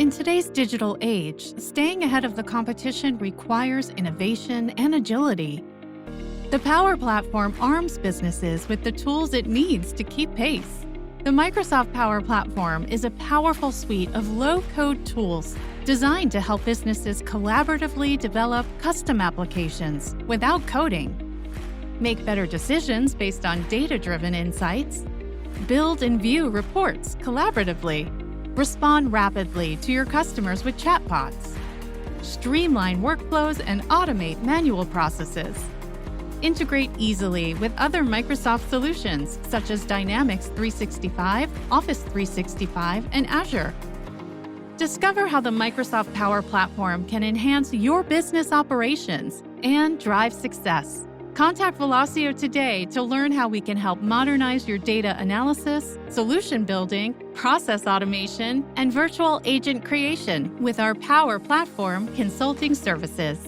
In today's digital age, staying ahead of the competition requires innovation and agility. The Power Platform arms businesses with the tools it needs to keep pace. The Microsoft Power Platform is a powerful suite of low-code tools designed to help businesses collaboratively develop custom applications without coding, make better decisions based on data-driven insights, build and view reports collaboratively, respond rapidly to your customers with chatbots, streamline workflows and automate manual processes, integrate easily with other Microsoft solutions such as Dynamics 365, Office 365, and Azure. Discover how the Microsoft Power Platform can enhance your business operations and drive success. Contact Velosio today to learn how we can help modernize your data analysis, solution building, process automation, and virtual agent creation with our Power Platform consulting services.